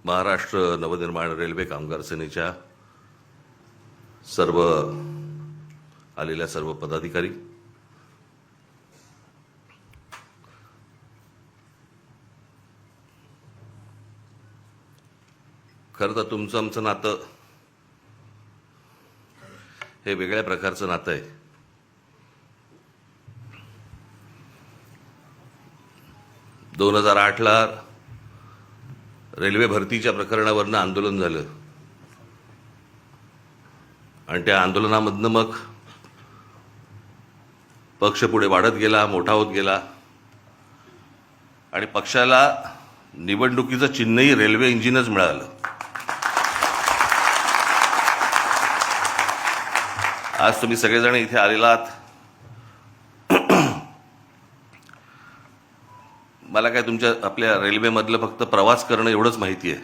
Maharashtra Navnirman railway कामगार सेनेच्या सर्व आलेल्या सर्व पदाधिकारी, खरं तर तुमचं आमचं नातं हे वेगळ्या प्रकारचं नातं आहे. दोन 2008ला रेल्वे भरतीच्या प्रकरणावरनं आंदोलन झालं आणि त्या आंदोलनामधनं मग पक्ष पुढे वाढत गेला, मोठा होत गेला आणि पक्षाला निवडणुकीचं चिन्हही रेल्वे इंजिनच मिळालं. आज तुम्ही सगळेजण इथे आलेलात. मला काय तुमच्या आपल्या रेल्वेमधलं फक्त प्रवास करणं एवढंच माहिती आहे.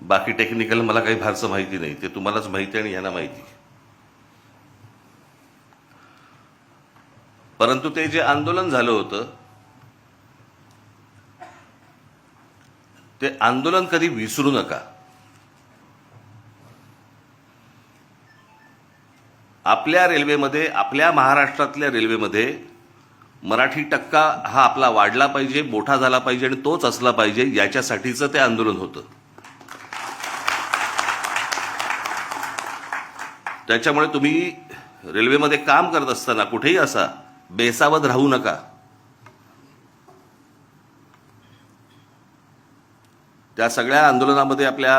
बाकी टेक्निकल मला काही फारसं माहिती नाही. ते तुम्हालाच माहिती आणि ह्यांना माहिती. परंतु ते जे आंदोलन झालं होतं ते आंदोलन कधी विसरू नका. आपल्या रेल्वेमध्ये, आपल्या महाराष्ट्रातल्या रेल्वेमध्ये मराठी टक्का हा आपला वाढला पाहिजे, मोठा झाला पाहिजे आणि तोच असला पाहिजे, याच्यासाठीचं ते आंदोलन होतं. त्याच्यामुळे तुम्ही रेल्वेमध्ये काम करत असताना कुठेही असा बेसावध राहू नका. त्या सगळ्या आंदोलनामध्ये आपल्या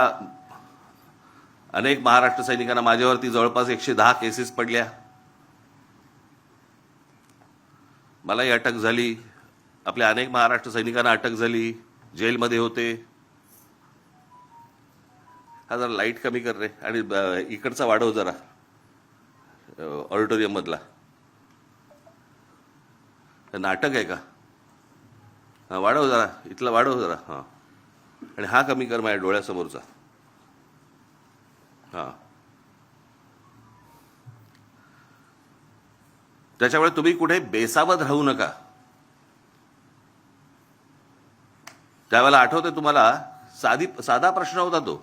अनेक महाराष्ट्र सैनिकांना, माझ्यावरती जवळपास 110 केसेस पडल्या. मलाही अटक झाली. आपल्या अनेक महाराष्ट्र सैनिकांना अटक झाली, जेलमध्ये होते. हा जरा लाईट कमी कर रे आणि इकडचा वाढव जरा, ऑडिटोरियम मधला. नाटक आहे का? हा वाढव जरा, इथला वाढव जरा. हा आणि हा कमी कर माझ्या डोळ्यासमोरचा. हा, त्याच्यामुळे तुम्ही कुठे बेसावध राहू नका. त्यावेळेला आठवते तुम्हाला, साधा प्रश्न होता तो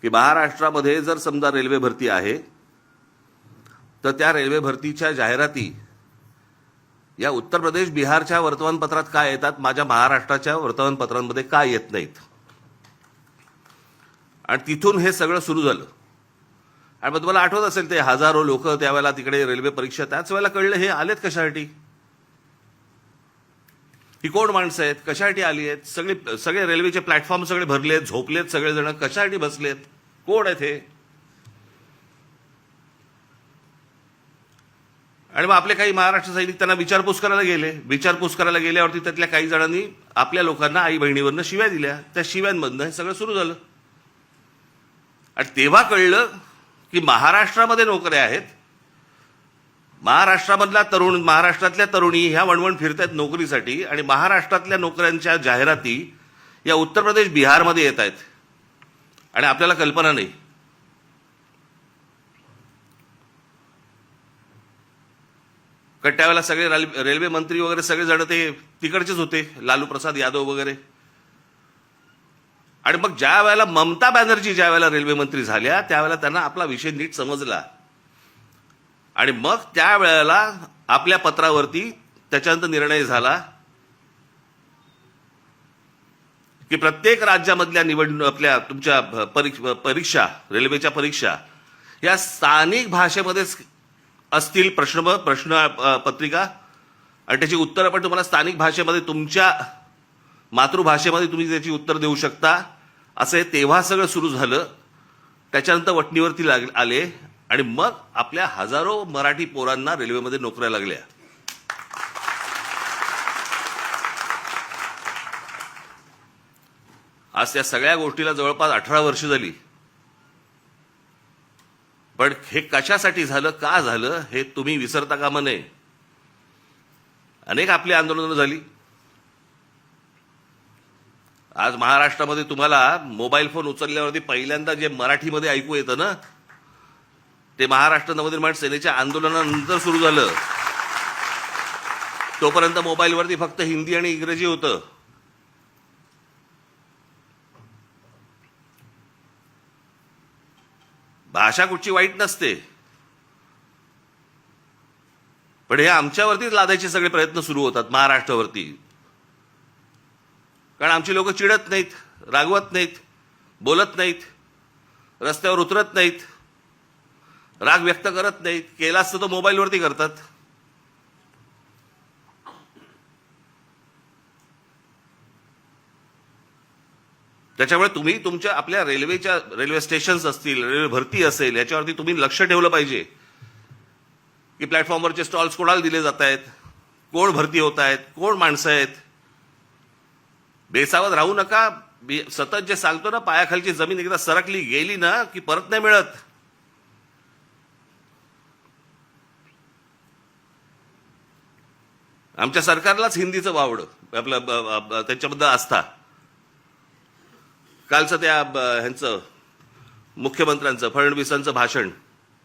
की महाराष्ट्रामध्ये जर समजा रेल्वे भरती आहे तर त्या रेल्वे भरतीच्या जाहिराती या उत्तर प्रदेश, बिहारच्या वर्तमानपत्रात का येतात, माझ्या महाराष्ट्राच्या वर्तमानपत्रांमध्ये का येत नाहीत? आणि तिथून हे सगळं सुरू झालं. आणि मग तुम्हाला आठवत असेल ते हजारो लोक त्यावेळेला तिकडे रेल्वे परीक्षा, त्याच वेळेला कळलं हे आलेत कशासाठी, ही कोण माणसं आहेत, कशासाठी आली आहेत. सगळे रेल्वेचे प्लॅटफॉर्म सगळे भरलेत, झोपलेत सगळेजण, कशासाठी बसलेत, कोण आहेत हे. आणि मग आपले काही महाराष्ट्र सैनिक त्यांना विचारपूस करायला गेले. विचारपूस करायला गेल्यावरती त्यातल्या काही जणांनी आपल्या लोकांना आई बहिणीवरनं शिव्या दिल्या. त्या शिव्यांमधनं हे सगळं सुरू झालं. आणि तेव्हा कळलं की महाराष्ट्रामध्ये नोकऱ्या आहेत, महाराष्ट्रातल्या तरुणी ह्या वणवण फिरतायत नोकरीसाठी, आणि महाराष्ट्रातल्या नोकऱ्यांच्या जाहिराती या उत्तर प्रदेश, बिहारमध्ये येत आहेत आणि आपल्याला कल्पना नाही. कारण त्यावेळेला सगळे रेल्वे मंत्री वगैरे सगळे जण ते तिकडचेच होते, लालू प्रसाद यादव वगैरे. आणि मग ज्या वेळेला ममता बॅनर्जी ज्या वेळेला रेल्वे मंत्री झाल्या त्यावेळेला त्यांना आपला विषय नीट समजला आणि मग त्यावेळेला आपल्या पत्रावरती त्याच्यानंतर निर्णय झाला की प्रत्येक राज्यामधल्या आपल्या तुमच्या परीक्षा, रेल्वेच्या परीक्षा या स्थानिक भाषेमध्येच असतील. प्रश्न पत्रिका आणि त्याची उत्तरं पण तुम्हाला स्थानिक भाषेमध्ये, तुमच्या मातृभाषेमध्ये तुम्ही त्याची उत्तर देऊ शकता. असे तेव्हा सगळं सुरू झालं. त्याच्यानंतर वटणीवरती आले आणि मग आपल्या हजारो मराठी पोरांना रेल्वेमध्ये नोकऱ्या लागल्या. आज त्या सगळ्या गोष्टीला जवळपास 18 वर्ष झाली. पण हे कशासाठी झालं, का झालं, हे तुम्ही विसरता कामा नये. अनेक आपली आंदोलनं झाली. आज महाराष्ट्रामध्ये तुम्हाला मोबाईल फोन उचलल्यावरती पहिल्यांदा जे मराठीमध्ये ऐकू येतं ना, ते महाराष्ट्र नवनिर्माण सेनेच्या आंदोलनानंतर सुरू झालं. तोपर्यंत मोबाईलवरती फक्त हिंदी आणि इंग्रजी होतं. भाषा कुठची वाईट नसते, पण हे आमच्यावरतीच लादायचे सगळे प्रयत्न सुरू होतात महाराष्ट्रावरती. कारण आमची लोक चिडत नाहीत, रागवत नाहीत, बोलत नाहीत, रस्त्यावर उतरत नाहीत, राग व्यक्त करत नाहीत. केला असतं तो मोबाईलवरती करतात. त्याच्यामुळे तुम्ही तुमच्या आपल्या रेल्वे स्टेशन्स असतील, रेल्वे भरती असेल, याच्यावरती तुम्ही लक्ष ठेवलं पाहिजे की प्लॅटफॉर्मवरचे स्टॉल्स कोणाला दिले जात आहेत, कोण भरती होत आहेत, कोण माणसं आहेत. बेसावध राहू नका. सतत जे सांगतो ना, पायाखालची जमीन एकदा सरकली गेली ना की परत नाही मिळत. आमच्या सरकारलाच हिंदीचं वावडं आपलं त्यांच्याबद्दल आस्था. कालचं त्या ह्यांचं मुख्यमंत्र्यांचं फडणवीसांचं भाषण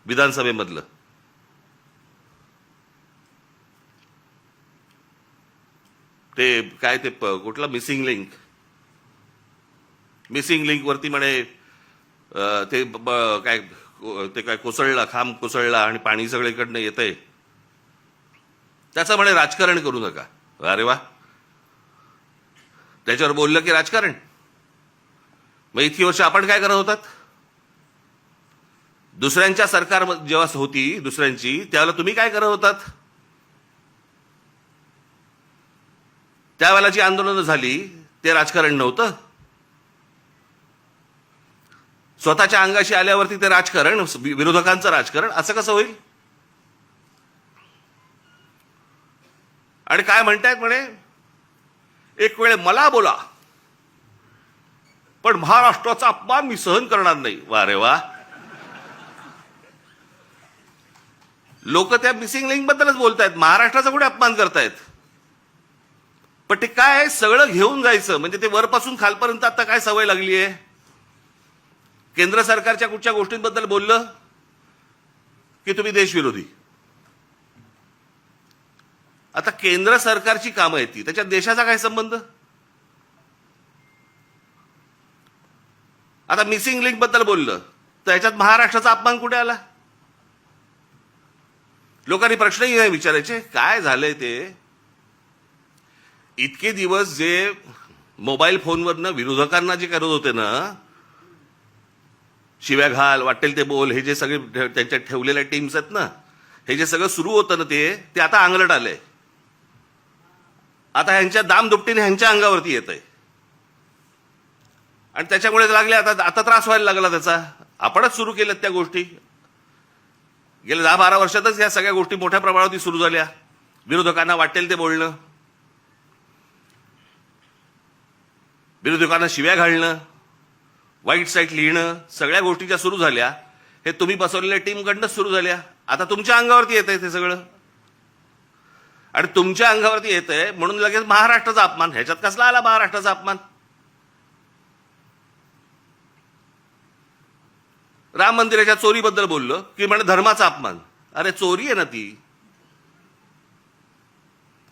विधानसभेमधलं, ते काय ते कुठला मिसिंग लिंक वरती म्हणे ते काय ते काय कोसळला, खांब कोसळला आणि पाणी सगळीकडनं येतंय, त्याचं म्हणे राजकारण करू नका. अरे वा, त्याच्यावर बोललं की राजकारण. मग इतकी वर्ष आपण काय करत होतात? दुसऱ्यांच्या सरकार जेव्हा होती दुसऱ्यांची, त्यावेळेला तुम्ही काय करत होतात? त्यावेळेला जी आंदोलनं झाली ते राजकारण नव्हतं. स्वतःच्या अंगाशी आल्यावरती ते राजकारण, विरोधकांचं राजकारण, असं कसं होईल? आणि काय म्हणतायत म्हणे, एक वेळ मला बोला पण महाराष्ट्राचा अपमान मी सहन करणार नाही. वा रे वा. लोक त्या मिसिंग लिंक बद्दलच बोलतायत, महाराष्ट्राचा कुठे अपमान करतायत? पण ते काय सगळं घेऊन जायचं म्हणजे ते वरपासून खालपर्यंत आता काय सवय लागली आहे. केंद्र सरकारच्या कुठच्या गोष्टींबद्दल बोललं की तुम्ही देशविरोधी. आता केंद्र सरकारची कामं आहेत ती, त्याच्यात देशाचा काय संबंध? आता मिसिंग लिंक बद्दल बोललं तर याच्यात महाराष्ट्राचा अपमान कुठे आला? लोकांनी प्रश्नही नाही विचारायचे काय झालंय ते. इतके दिवस जे मोबाईल फोनवरनं विरोधकांना जे करत होते ना, शिव्या घाल, वाटेल ते बोल, हे जे सगळे त्यांच्या ठेवलेल्या टीम्स आहेत ना, हे जे सगळं सुरू होतं ना ते आता अंगलट आलंय. आता ह्यांच्या दामदुपटीने ह्यांच्या अंगावरती येत आहे आणि त्याच्यामुळे लागले आता त्रास व्हायला लागला त्याचा. आपणच सुरू केल्यात त्या गोष्टी. गेल्या 10-12 वर्षातच या सगळ्या गोष्टी मोठ्या प्रमाणावरती सुरू झाल्या. विरोधकांना वाटेल ते बोलणं, विरोधकांना शिव्या घालणं, वाईट साईट लिहिणं, सगळ्या गोष्टी ज्या सुरू झाल्या हे तुम्ही बसवलेल्या टीमकडनंच सुरू झाल्या. आता तुमच्या अंगावरती येत आहे ते सगळं, आणि तुमच्या अंगावरती येत आहे म्हणून लगेच महाराष्ट्राचा अपमान. ह्याच्यात कसला आला महाराष्ट्राचा अपमान? राम मंदिराच्या चोरीबद्दल बोललो की म्हणे धर्माचा अपमान. अरे चोरी आहे ना ती,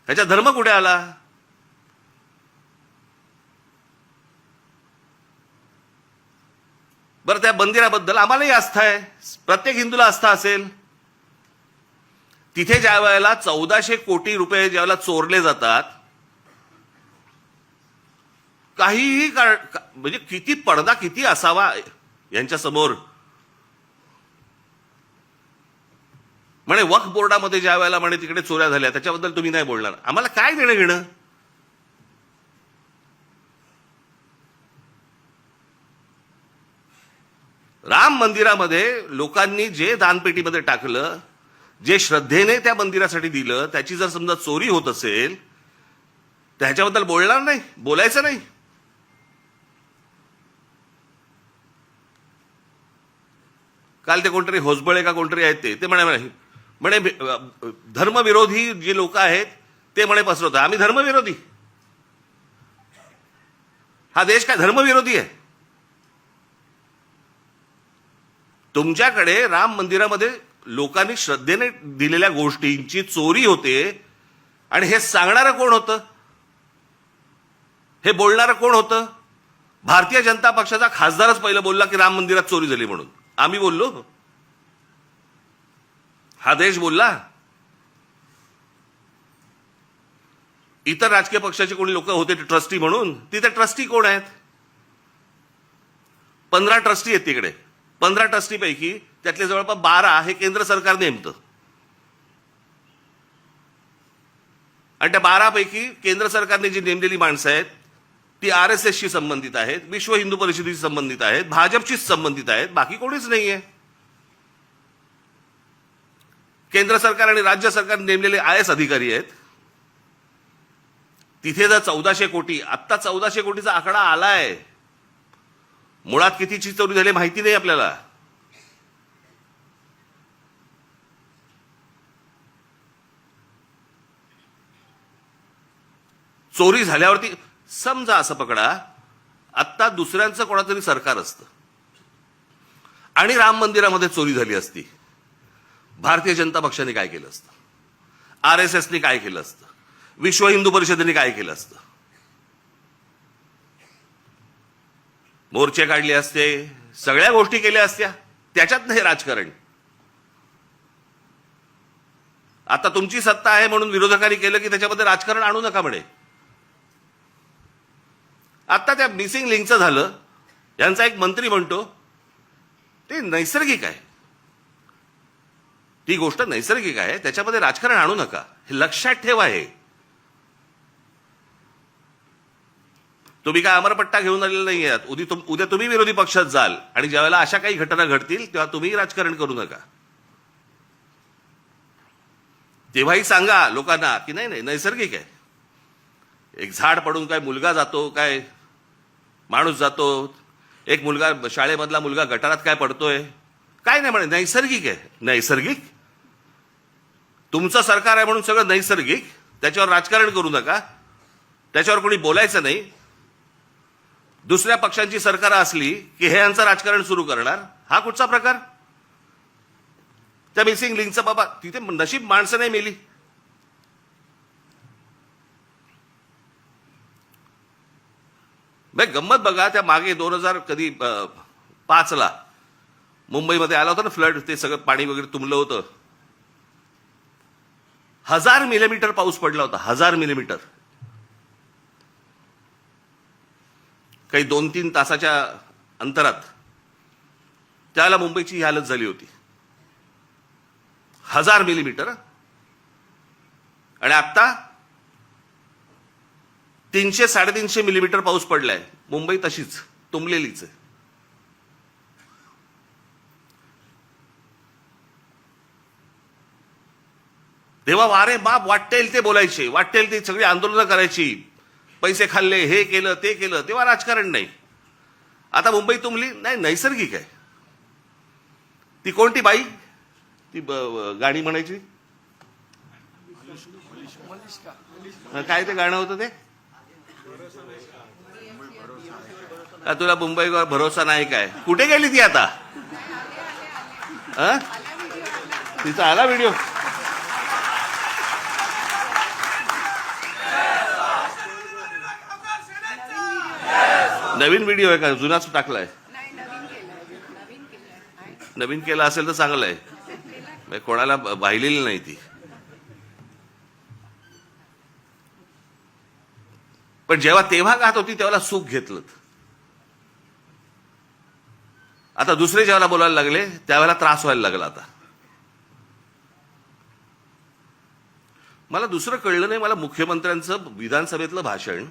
ह्याच्यात धर्म कुठे आला? बरं, त्या मंदिराबद्दल आम्हालाही आस्था आहे, प्रत्येक हिंदूला आस्था असेल. तिथे ज्या वेळेला 1400 कोटी रुपये ज्यावेळेला चोरले जातात, काहीही म्हणजे किती पडदा किती असावा यांच्या समोर. म्हणे वक्फ बोर्डामध्ये ज्या वेळेला म्हणे तिकडे चोऱ्या झाल्या त्याच्याबद्दल तुम्ही नाही बोलणार. आम्हाला काय देणं घेणं? राम मंदिरामध्ये लोकांनी जे दानपेटीमध्ये टाकलं, जे श्रद्धेने त्या मंदिरासाठी दिलं, त्याची जर समजा चोरी होत असेल तर ह्याच्याबद्दल बोलणार नाही, बोलायचं नाही. काल ते कोणतरी होसबळे का कोणतरी आहेत ते म्हणे धर्मविरोधी जे लोक आहेत ते म्हणे पसरवतात. आम्ही धर्मविरोधी? हा देश काय धर्मविरोधी आहे? तुमच्याकडे राम मंदिरामध्ये लोकांनी श्रद्धेने दिलेल्या गोष्टींची चोरी होते आणि हे सांगणारं कोण होतं? हे बोलणारं कोण होतं? भारतीय जनता पक्षाचा खासदारच पहिलं बोलला की राम मंदिरात चोरी झाली म्हणून. आम्ही बोललो? हा देश बोलला? इतर राजकीय पक्षाचे कोणी लोक होते ट्रस्टी म्हणून, तिथे ट्रस्टी कोण आहेत? 15 ट्रस्टी आहेत तिकडे. 15 ट्रस्टी पैकी त्यातले जवळपास 12 हे केंद्र सरकार नेमतं. आणि त्या 12 पैकी केंद्र सरकारने जी नेमलेली माणसं आहेत ती RSSशी संबंधित आहेत, विश्व हिंदू परिषदेशी संबंधित आहेत, भाजपशीच संबंधित आहेत, बाकी कोणीच नाहीये. केंद्र सरकार आणि राज्य सरकार नेमलेले IS अधिकारी आहेत. तिथे जर 1400 कोटी, आत्ता 1400 कोटीचा आकडा आलाय, मुळात कितीची चोरी झाली माहिती नाही आपल्याला. चोरी झाल्यावरती समजा असं पकडा, आत्ता दुसऱ्यांचं कोणातरी सरकार असतं आणि राम मंदिरामध्ये चोरी झाली असती, भारतीय जनता पक्षाने काय केलं असतं? RSSने काय केलं असतं? विश्व हिंदू परिषदेने काय केलं असतं? मोर्चे काढले असते, सगळ्या गोष्टी केल्या असत्या. त्याच्यात नाही राजकारण. आता तुमची सत्ता आहे म्हणून विरोधकांनी केलं की त्याच्यामध्ये राजकारण आणू नका म्हणे. आता त्या मिसिंग लिंकचं झालं, यांचा एक मंत्री म्हणतो ते नैसर्गिक आहे, ती गोष्ट नैसर्गिक आहे, त्याच्यामध्ये राजकारण आणू नका, हे लक्षात ठेवा. हे तुम्ही काय अमरपट्टा घेऊन आलेला नाही आहात. उद्या तुम्ही विरोधी पक्षात जाल आणि ज्यावेळेला अशा काही घटना घडतील तेव्हा तुम्ही राजकारण करू नका. तेव्हाही सांगा लोकांना की नाही नाही नैसर्गिक आहे. एक झाड पडून काय मुलगा जातो, काय माणूस जातो, एक मुलगा शाळेमधला मुलगा गटारात काय पडतोय, काय नाही म्हणे, नैसर्गिक आहे. नैसर्गिक? तुमचं सरकार आहे म्हणून सगळं नैसर्गिक, त्याच्यावर राजकारण करू नका, त्याच्यावर कोणी बोलायचं नाही. दुसऱ्या पक्षांची सरकार असली की हे यांचं राजकारण सुरू करणार, हा कुठचा प्रकार? त्या मिसिंग लिंकचं बाबा तिथे नशीब माणसं नाही मेली. गंमत बघा, त्या मागे 2005 मुंबईमध्ये आला होता ना फ्लड, ते सगळं पाणी वगैरे तुंबलं होतं. 1000 मिलीमीटर पाऊस पडला होता, 1000 मिलीमीटर. काही 2-3 तासाच्या अंतरात त्याला मुंबईची ही हालत झाली होती. 1000 मिलीमीटर. आणि आता 300-350 मिलीमीटर पाऊस पडलाय. मुंबई तशीच तुंबलेलीच आहे. तेव्हा वारे बाप वाटेल ते बोलायचे, वाटेल ते सगळी आंदोलनं करायची, पैसे खाल्ले, हे केलं ते केलं, तेव्हा राजकारण नाही. आता मुंबई तुंबली नाही, नैसर्गिक आहे. ती कोणती बाई ती गाणी म्हणायची, काय ते गाणं होतं ते, तुला मुंबईवर भरोसा नाही काय, कुठे गेली ती आता? तिचा आला व्हिडिओ. नवीन व्हिडिओ आहे का, जुनाच टाकलाय? नवीन केला असेल तर चांगलं आहे, कोणाला वाहिलेली नाही ती. पण तेव्हा गात होती तेव्हा सुख घेतलं. आता दुसरे जेव्हा बोलायला लागले त्यावेळेला त्रास व्हायला लागला. आता मला दुसरं कळलं नाही, मला मुख्यमंत्र्यांचं विधानसभेतलं भाषण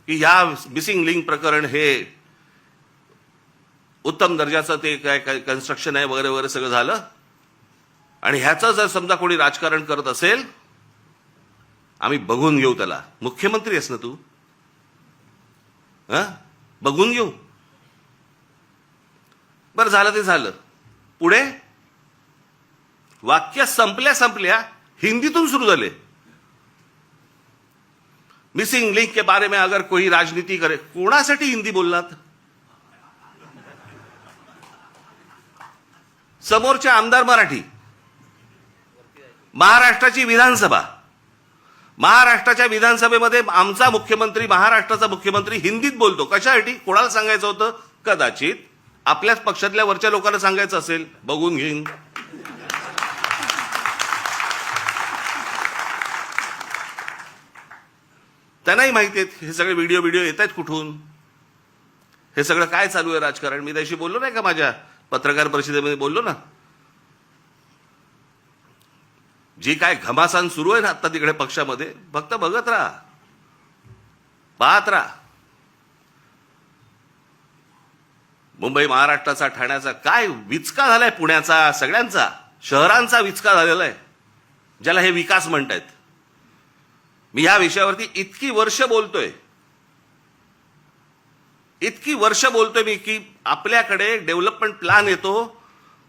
की या मिसिंग लिंक प्रकरण हे उत्तम दर्जाचं ते काय कन्स्ट्रक्शन आहे वगैरे वगैरे सगळं झालं, आणि ह्याचं जर समजा कोणी राजकारण करत असेल आम्ही बघून घेऊ त्याला. मुख्यमंत्री आहेस ना तू, बघून घेऊ. बरं झालं ते झालं. पुढे वाक्य संपल्या हिंदीतून सुरू झाले. मिसिंग लिंक के बारे में अगर कोई राजनीति करे, कोणासाठी हिंदी बोललात? समोरचे आमदार मराठी, महाराष्ट्राची विधानसभा, महाराष्ट्राच्या विधानसभेमध्ये आमचा मुख्यमंत्री, महाराष्ट्राचा मुख्यमंत्री हिंदीत बोलतो. कशासाठी? कोणाला सांगायचं होतं? कदाचित आपल्याच पक्षातल्या वरच्या लोकांना सांगायचं असेल बघून घेईन. त्यांनाही माहिती आहेत हे सगळे व्हिडिओ येत आहेत कुठून, हे सगळं काय चालू आहे राजकारण. मी त्याशी बोललो नाही का, माझ्या पत्रकार परिषदेमध्ये बोललो ना. जी काय घमासान सुरू आहे ना आता तिकडे पक्षामध्ये, फक्त बघत राहा, पाहत राहा. मुंबई महाराष्ट्राचा, ठाण्याचा काय विचका झालाय, पुण्याचा, सगळ्यांचा शहरांचा विचका झालेला आहे, ज्याला हे विकास म्हणतायत. मी या विषयावरती इतकी वर्ष बोलतोय मी की आपल्याकडे डेव्हलपमेंट प्लॅन येतो,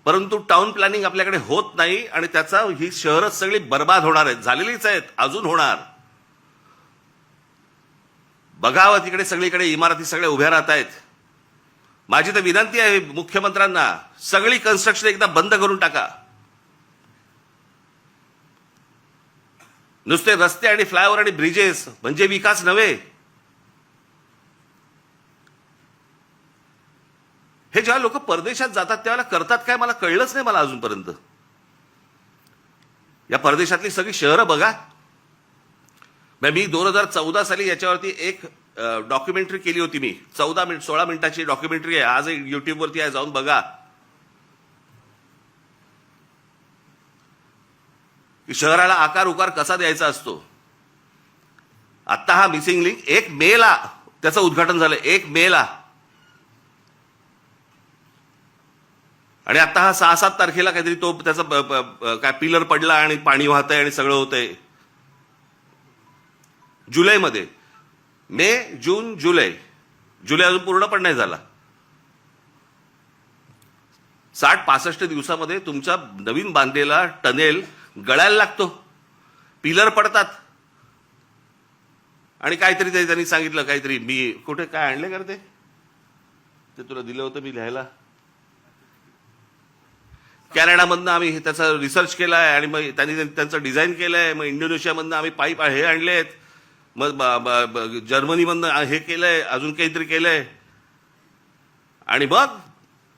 परंतु टाउन प्लॅनिंग आपल्याकडे होत नाही आणि त्याचा ही शहरच सगळी बर्बाद होणार आहेत, झालेलीच आहेत, अजून होणार. बघावं तिकडे सगळीकडे इमारती सगळ्या उभ्या राहत आहेत. माझी तर विनंती आहे मुख्यमंत्र्यांना, सगळी कन्स्ट्रक्शन एकदा बंद करून टाका. नुसते रस्ते आणि फ्लायओव्हर आणि ब्रिजेस म्हणजे विकास नव्हे. हे जेव्हा लोक परदेशात जातात त्यावेळेला करतात काय मला कळलंच नाही, मला अजूनपर्यंत. या परदेशातली सगळी शहरं बघा. मी 2014 साली याच्यावरती एक डॉक्युमेंटरी केली होती. मी 16 मिनिटाची डॉक्युमेंटरी आहे, आज युट्यूबवरती आहे, जाऊन बघा. की शहराला आकार उकार कसा द्यायचा असतो. आता हा मिसिंग लिंक 1 मेला त्याचं उद्घाटन झालं, 1 मेला. आणि आता हा 6-7 तारखेला काहीतरी तो त्याचा काय पिलर पडला आणि पाणी वाहतंय आणि सगळं होतंय. जुलैमध्ये, मे, जून, जुलै अजून पूर्ण पण नाही झाला. 60-65 दिवसामध्ये तुमचा नवीन बांधलेला टनेल गळायला लागतो, पिलर पडतात. आणि काहीतरी त्यांनी सांगितलं, काहीतरी मी कुठे काय आणले करते ते तुला दिलं होतं मी लिहायला. कॅनडामधनं आम्ही त्याचा रिसर्च केलाय आणि मग त्यांनी त्यांचं डिझाईन केलंय. मग इंडोनेशियामधनं आम्ही पाईप हे आणलेत, मग जर्मनीमधनं हे केलंय, अजून काहीतरी केलंय. आणि मग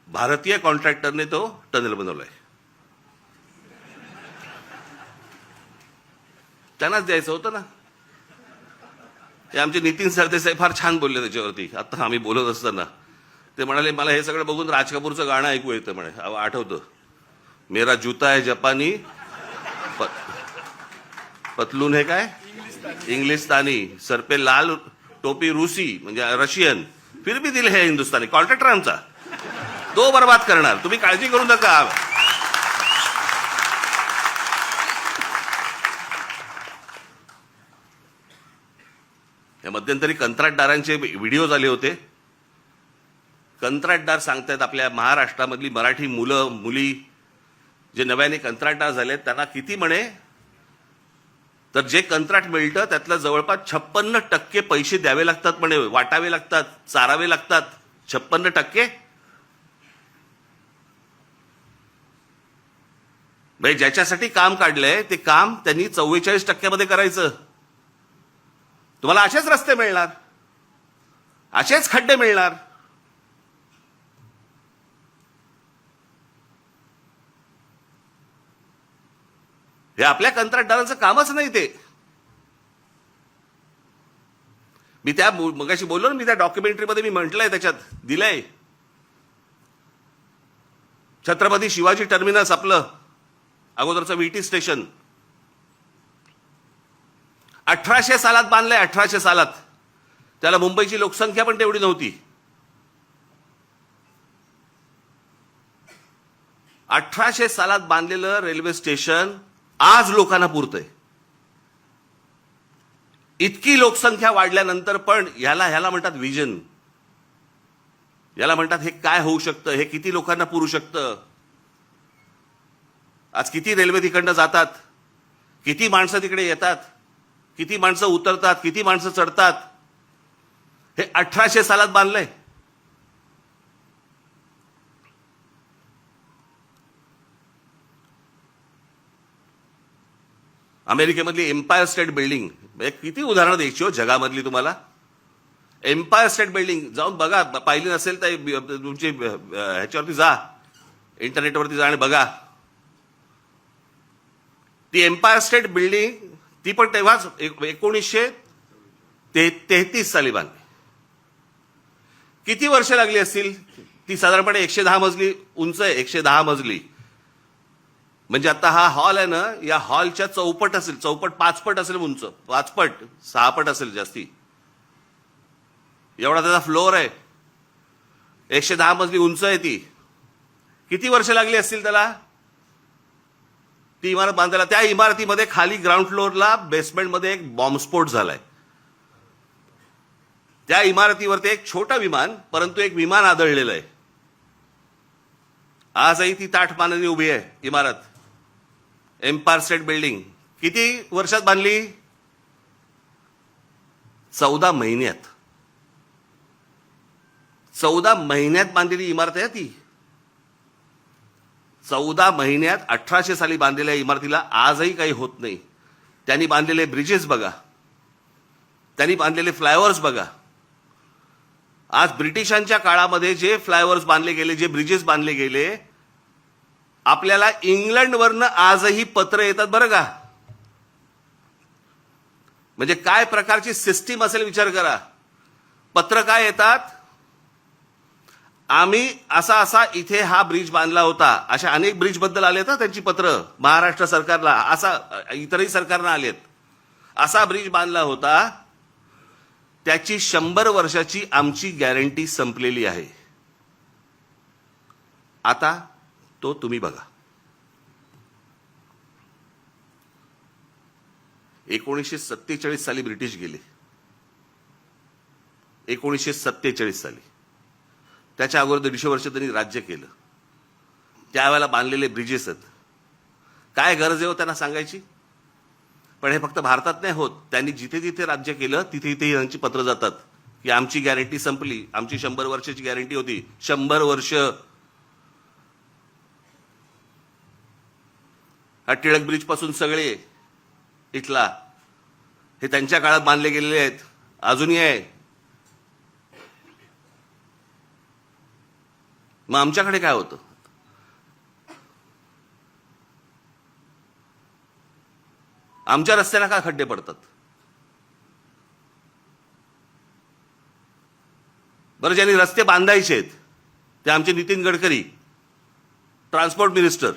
भारतीय कॉन्ट्रॅक्टरने तो टनेल बनवलाय. त्यांनाच द्यायचं होतं ना. हे आमचे नितीन सरदेसाई फार छान बोलले त्याच्यावरती. आता आम्ही बोलत असताना ते म्हणाले, मला हे सगळं बघून राज कपूरचं गाणं ऐकू येतं म्हणे, आठवतं. मेरा जूता है जपानी, पतलून है काय इंग्लिस्तानी, सर पे लाल टोपी रूसी म्हणजे रशियन, फिर भी दिल है हिंदुस्तानी. कॉन्ट्रॅक्टर आमचा तो बर्बाद करणार, तुम्ही काळजी करू नका. या मध्यंतरी कंत्राटदारांचे व्हिडिओ आले होते. कंत्राटदार सांगतायत आपल्या महाराष्ट्रामधली मराठी मुलं मुली जे नव्याने कंत्राटदार झाले त्यांना किती म्हणे, तर जे कंत्राट मिळतं त्यातलं जवळपास 56% पैसे द्यावे लागतात म्हणे, वाटावे लागतात, चारावे लागतात. 56%. म्हणजे ज्याच्यासाठी काम काढलंय ते काम त्यांनी 44% मध्ये करायचं. तुम्हाला असेच रस्ते मिळणार, असेच खड्डे मिळणार. हे आपल्या कंत्राटदारांचं कामच नाही ते. मी त्या मगाशी बोललो ना, मी त्या डॉक्युमेंटरीमध्ये मी म्हटलंय, त्याच्यात दिलंय. छत्रपती शिवाजी टर्मिनस आपलं अगोदरचं VT स्टेशन 1800 सालात बांधलंय. 1800 सालात. त्याला मुंबईची लोकसंख्या पण तेवढी नव्हती. 1800 सालात बांधलेलं रेल्वे स्टेशन आज लोकांना पुरतंय. इतकी लोकसंख्या वाढल्यानंतर पण ह्याला म्हणतात विजन. याला म्हणतात हे काय होऊ शकतं, हे किती लोकांना पुरू शकतं. आज किती रेल्वे तिकडनं जातात, किती माणसं तिकडे येतात, किती माणसं उतरतात, किती माणसं चढतात. हे 1800 सालात बांधलंय. अमेरिकेमधली एम्पायर स्टेट बिल्डिंग, किती उदाहरणं द्यायची हो जगामधली तुम्हाला. एम्पायर स्टेट बिल्डिंग जाऊन बघा, पाहिली नसेल तर तुमची ह्याच्यावरती जा, इंटरनेटवरती जा आणि बघा. ती एम्पायर स्टेट बिल्डिंग ती पण तेव्हाच 1933 साली बांधली. किती वर्ष लागली असतील? ती साधारणपणे 110 मजली उंच आहे, 110 मजली. म्हणजे आता हा हॉल आहे ना, या हॉलच्या चौपट असेल, चौपट 5 पट असेल उंच, 5 पट 6 पट असेल जास्ती, एवढा त्याचा फ्लोअर आहे. 110 मजली उंच आहे ती. किती वर्ष लागली असतील त्याला ती इमारत बांधायला? त्या इमारतीमध्ये खाली ग्राउंड फ्लोअरला बेसमेंटमध्ये एक बॉम्बस्फोट झालाय. त्या इमारतीवरती एक छोटं विमान, परंतु एक विमान आदळलेलं आहे. आजही ती ताठमानेने उभी आहे इमारत, एम्पायर स्टेट बिल्डिंग. किती वर्षात बांधली? 14 महिन्यात. 14 महिन्यात बांधलेली इमारत आहे ती. 14 महिन्यात 1800 साली बांधलेल्या इमारतीला आजही काही होत नाही. त्यांनी बांधलेले ब्रिजेस बघा, त्यांनी बांधलेले फ्लायओव्हर्स बघा. आज ब्रिटिशांच्या काळामध्ये जे फ्लायओव्हर्स बांधले गेले, जे ब्रिजेस बांधले गेले, आपल्याला इंग्लंडवरनं आजही पत्र येतात बरं का. म्हणजे काय प्रकारची सिस्टीम असेल विचार करा. पत्र काय येतात? आम्ही असा असा इथे हा ब्रिज बांधला होता. अशा अनेक ब्रिज बद्दल आलेत ना त्यांची पत्र महाराष्ट्र सरकारला, असा इतरही सरकारना आलेत. असा ब्रिज बांधला होता, त्याची 100 वर्षाची आमची गॅरंटी संपलेली आहे. आता तो तुम्ही बघा. 1947 साली ब्रिटिश गेले, 1947 साली. त्याच्या अगोदर 150 वर्ष त्यांनी राज्य केलं. त्यावेळेला बांधलेले ब्रिजेस आहेत. काय गरज आहे हो त्यांना सांगायची? पण हे फक्त भारतात नाही होत. त्यांनी जिथे जिथे राज्य केलं तिथे तिथे यांची पत्र जातात की आमची गॅरंटी संपली, आमची 100 वर्षाची गॅरंटी होती. 100 वर्ष. हा टिळक ब्रिज पासून सगळे इथला हे त्यांच्या काळात बांधले गेलेले आहेत, अजूनही आहे. मग आमच्याकडे काय होतं? आमच्या रस्त्याला का खड्डे पडतात? बरं, ज्यांनी रस्ते बांधायचे आहेत ते आमचे नितीन गडकरी, ट्रान्सपोर्ट मिनिस्टर.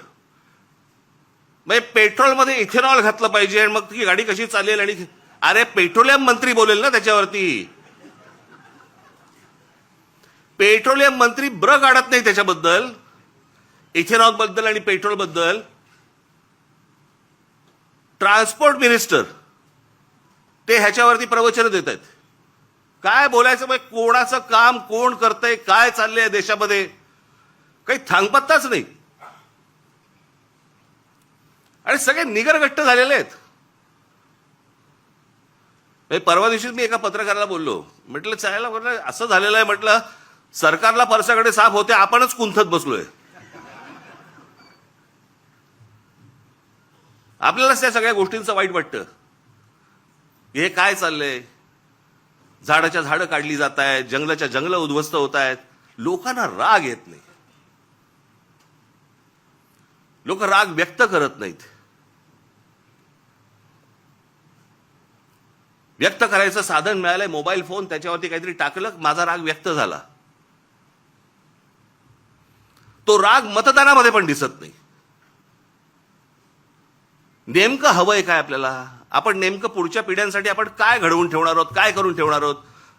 म्हणजे पेट्रोलमध्ये इथेनॉल घातलं पाहिजे आणि मग ती गाडी कशी चालेल? आणि अरे पेट्रोलियम मंत्री बोलेल ना त्याच्यावरती. पेट्रोलियम मंत्री ब्र काढत नाही त्याच्याबद्दल, इथेनॉल बद्दल आणि पेट्रोल बद्दल. ट्रान्सपोर्ट मिनिस्टर ते ह्याच्यावरती प्रवचन देत आहेत. काय बोलायचं? मग कोणाचं काम कोण करतंय, काय चाललंय देशामध्ये, काही थांगपत्ताच नाही. आणि सगळे निगरगट्ट झालेले आहेत. परवा दिवशी मी एका पत्रकाराला बोललो, म्हटलं चायला, म्हटलं असं झालेलं आहे, म्हटलं सरकारला परसाकडे साफ होते, आपणच कुंथत बसलोय. आपल्यालाच त्या सगळ्या गोष्टींचं वाईट वाटतं. हे काय चाललंय? झाडाच्या झाडं काढली जात आहेत, जंगलाच्या जंगलं उद्ध्वस्त होत आहेत. लोकांना राग येत नाही, लोक राग व्यक्त करत नाहीत. व्यक्त करायचं साधन मिळालंय मोबाईल फोन, त्याच्यावरती काहीतरी टाकलं, माझा राग व्यक्त झाला. तो राग मतदानामध्ये पण दिसत नाही. नेमकं हवंय काय आपल्याला? आपण नेमकं पुढच्या पिढ्यांसाठी आपण काय घडवून ठेवणार आहोत, काय करून ठेवणार आहोत?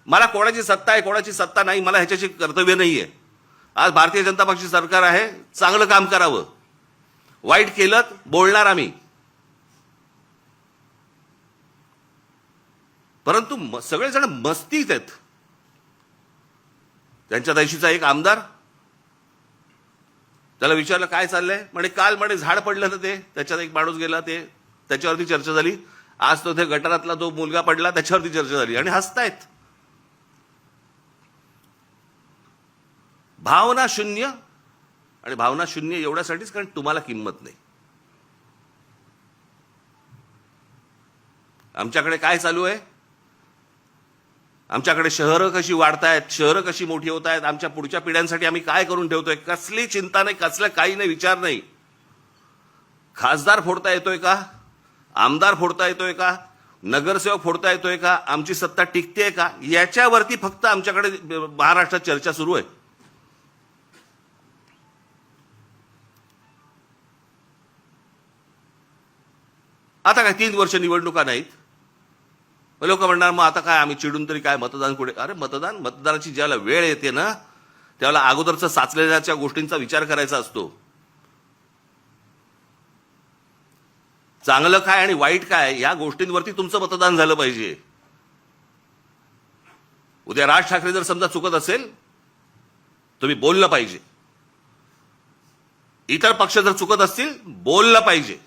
मला कोणाची सत्ता आहे, कोणाची सत्ता नाही, मला ह्याच्याशी कर्तव्य नाहीये. आज भारतीय जनता पक्षाची सरकार आहे, चांगलं काम करावं. वाईट केलं बोलणार आम्ही, परंतु सगळेजण मस्तीत आहेत. त्यांच्या देशीचा एक आमदार, त्याला विचारलं काय चाललंय, म्हणे काल म्हणे झाड पडलं ना, ते त्याच्यात एक माणूस गेला, ते त्याच्यावरती चर्चा झाली. आज तो ते गटारातला तो मुलगा पडला, त्याच्यावरती चर्चा झाली आणि हसतायत. भावना शून्य. आणि भावना शून्य एवढ्यासाठीच कारण तुम्हाला किंमत नाही. आमच्याकडे काय चालू आहे? आमच्याकडे शहरं कशी वाढतायत, शहरं कशी मोठी होत आहेत, आमच्या पुढच्या पिढ्यांसाठी आम्ही काय करून ठेवतोय, कसली चिंता नाही, कसलं काही नाही, विचार नाही. खासदार फोडता येतोय का, आमदार फोडता येतोय का, नगरसेवक फोडता येतोय का, आमची सत्ता टिकतेय का, याच्यावरती फक्त आमच्याकडे महाराष्ट्रात चर्चा सुरू आहे. आता काय 3 वर्ष निवडणुका नाहीत, लोक म्हणणार मग आता काय आम्ही चिडून तरी काय, मतदान कुठे. अरे मतदानाची ज्याला वेळ येते ना, त्याला अगोदरचं साचलेल्या गोष्टींचा विचार करायचा असतो. चांगलं काय आणि वाईट काय या गोष्टींवरती तुमचं मतदान झालं पाहिजे. उद्या राज ठाकरे जर समजा चुकत असेल, तुम्ही बोललं पाहिजे. इतर पक्ष जर चुकत असतील, बोललं पाहिजे.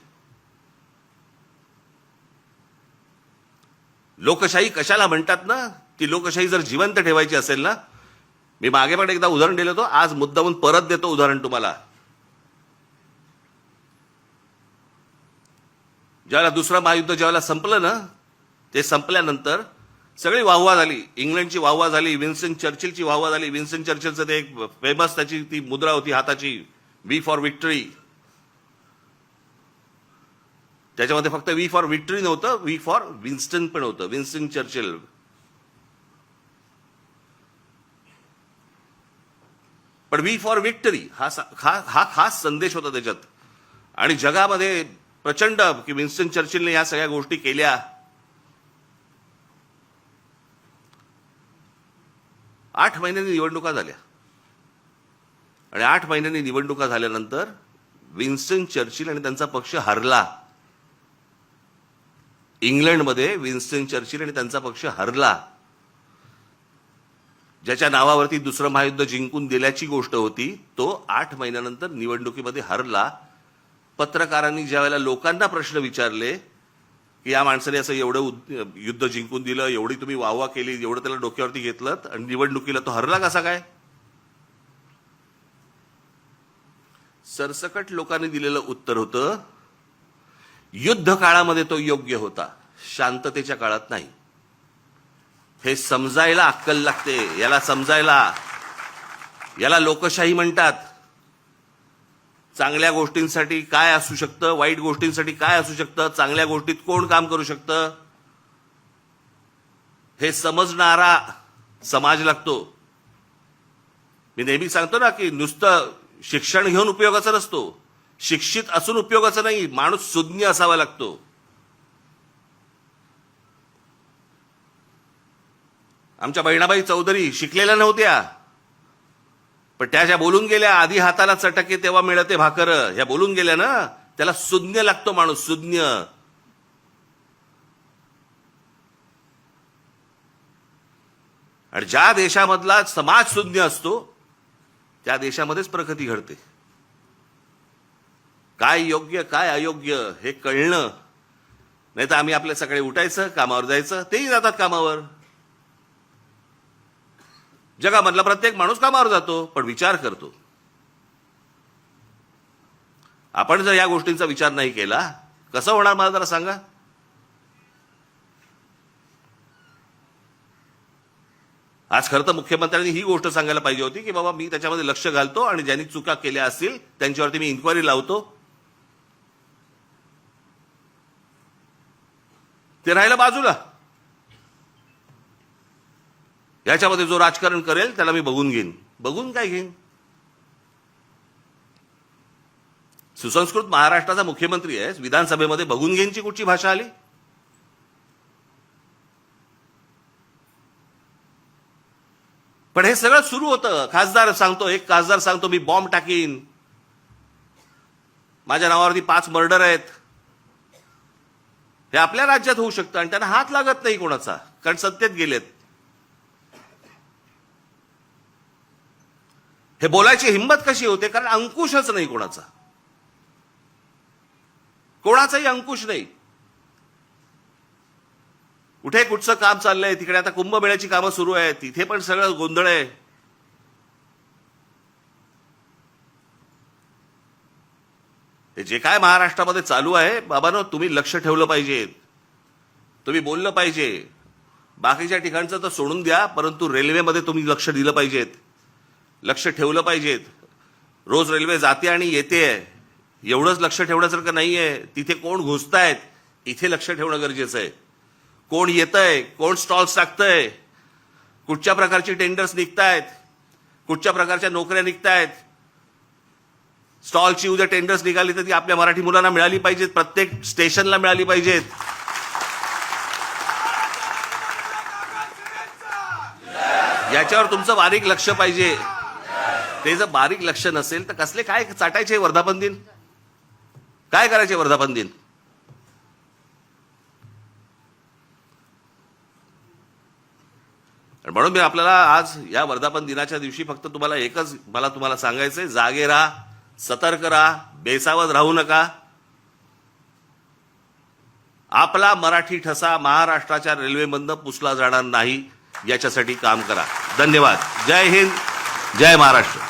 लोकशाही कशाला म्हणतात ना, ती लोकशाही जर जिवंत ठेवायची असेल ना, मी मागे पण एकदा उदाहरण दिलं होतं, आज मुद्दामून परत देतो उदाहरण तुम्हाला. ज्यावेळेला दुसरं महायुद्ध ज्यावेळेला संपलं ना, ते संपल्यानंतर सगळी वाहवा झाली. इंग्लंडची वाहवा झाली, विन्स्टन चर्चिलची वाहवा झाली. विन्स्टन चर्चिलचं ते एक फेमस त्याची ती मुद्रा होती हाताची, वी फॉर विक्टरी. त्याच्यामध्ये फक्त वी फॉर विक्टरी नव्हतं, वी फॉर विन्स्टन पण होतं, विन्स्टन चर्चिल. पण वी फॉर विक्टरी हा खास संदेश होता त्याच्यात. आणि जगामध्ये प्रचंड की विन्स्टन चर्चिलने या सगळ्या गोष्टी केल्या. 8 महिन्यांनी निवडणुका झाल्या आणि 8 महिन्यांनी निवडणुका झाल्यानंतर विन्स्टन चर्चिल आणि त्यांचा पक्ष हरला. इंग्लंडमध्ये विन्स्टन चर्चिल आणि त्यांचा पक्ष हरला. ज्याच्या नावावरती दुसरं महायुद्ध जिंकून दिल्याची गोष्ट होती, तो 8 महिन्यानंतर निवडणुकीमध्ये हरला. पत्रकारांनी ज्यावेळेला लोकांना प्रश्न विचारले की या माणसाने असं एवढं युद्ध जिंकून दिलं, एवढी तुम्ही वाहवा केली, एवढं त्याला डोक्यावरती घेतलं आणि निवडणुकीला तो हरला कसा काय, सरसकट लोकांनी दिलेलं उत्तर होतं, युद्ध काळामध्ये तो योग्य होता, शांततेच्या काळात नाही. हे समजायला अक्कल लागते. याला समजायला, याला लोकशाही म्हणतात. चांगल्या गोष्टींसाठी काय असू शकतं, वाईट गोष्टींसाठी काय असू शकतं, चांगल्या गोष्टीत कोण काम करू शकतं, हे समजणारा समाज लागतो. मी नेहमी सांगतो ना की नुसतं शिक्षण घेऊन उपयोगाचा नसतो, शिक्षित असून उपयोगाचा नाही, माणूस सुज्ञ असावा लागतो. आमच्या बहिणाबाई चौधरी शिकलेल्या नव्हत्या, पण त्या ज्या बोलून गेल्या, आधी हाताला चटके तेव्हा मिळते भाकर, ह्या बोलून गेल्या ना, त्याला सुज्ञ लागतो माणूस, सुज्ञ. आणि ज्या देशामधला समाज सुज्ञ असतो त्या देशामध्येच प्रगती घडते. काय योग्य काय अयोग्य हे कळणं. नाही तर आम्ही आपल्या सकाळी उठायचं, कामावर जायचं, तेही जातात कामावर. जगामधला प्रत्येक माणूस कामावर जातो, पण विचार करतो. आपण जर या गोष्टींचा विचार नाही केला, कसं होणार मला जरा सांगा. आज खरं तर मुख्यमंत्र्यांनी ही गोष्ट सांगायला पाहिजे होती की बाबा मी त्याच्यामध्ये लक्ष घालतो आणि ज्यांनी चुका केल्या असतील त्यांच्यावरती मी इन्क्वायरी लावतो. ते राहिलं बाजूला. याच्यामध्ये जो राजकारण करेल त्याला मी बघून घेईन. बघून काय घेईन. सुसंस्कृत महाराष्ट्राचा मुख्यमंत्री आहे, विधानसभेमध्ये बघून घेईनची कुठची भाषा आली. पण हे सगळं सुरू होतं. खासदार सांगतो, एक खासदार सांगतो मी बॉम्ब टाकीन, माझ्या नावावरती 5 मर्डर आहेत. हे आपल्या राज्यात होऊ शकतं आणि त्यांना हात लागत नाही कोणाचा, कारण सत्तेत गेलेत. हे बोलायची हिंमत कशी होते, कारण अंकुशच नाही कोणाचा, कोणाचाही अंकुश नाही. कुठे कुठचं काम चाललंय, तिकडे आता कुंभमेळ्याची कामं सुरू आहेत, तिथे पण सगळं गोंधळ आहे. हे जे काय महाराष्ट्रामध्ये चालू आहे, बाबांनो तुम्ही लक्ष ठेवलं पाहिजे, तुम्ही बोललं पाहिजे. बाकीच्या ठिकाणचं तर सोडून द्या, परंतु रेल्वेमध्ये तुम्ही लक्ष दिलं पाहिजेत, लक्ष ठेवलं पाहिजेत. रोज रेल्वे जाते आणि येते, एवढंच लक्ष ठेवण्यासारखं नाहीये. तिथे कोण घुसतायत इथे लक्ष ठेवणं गरजेचं आहे. कोण येतंय, कोण स्टॉल्स टाकतंय, कुठच्या प्रकारची टेंडर्स निघतायत, कुठच्या प्रकारच्या नोकऱ्या निघतायत. स्टॉलची उद्या टेंडर्स निघाली तर ती आपल्या मराठी मुलांना मिळाली पाहिजेत, प्रत्येक स्टेशनला मिळाली पाहिजेत. याच्यावर तुमचं बारीक लक्ष पाहिजे. ते जर बारीक लक्ष नसेल तर कसले काय चाटायचे वर्धापन दिन, काय करायचे वर्धापन दिन. म्हणून मी आपल्याला आज या वर्धापन दिनाच्या दिवशी फक्त तुम्हाला एकच मला तुम्हाला सांगायचंय, जागे राहा, सतर्क राहा, बेसावध राहू नका. आपला मराठी ठसा महाराष्ट्राच्या रेल्वेमधनं पुसला जाणार नाही याच्यासाठी काम करा. धन्यवाद. जय हिंद, जय महाराष्ट्र.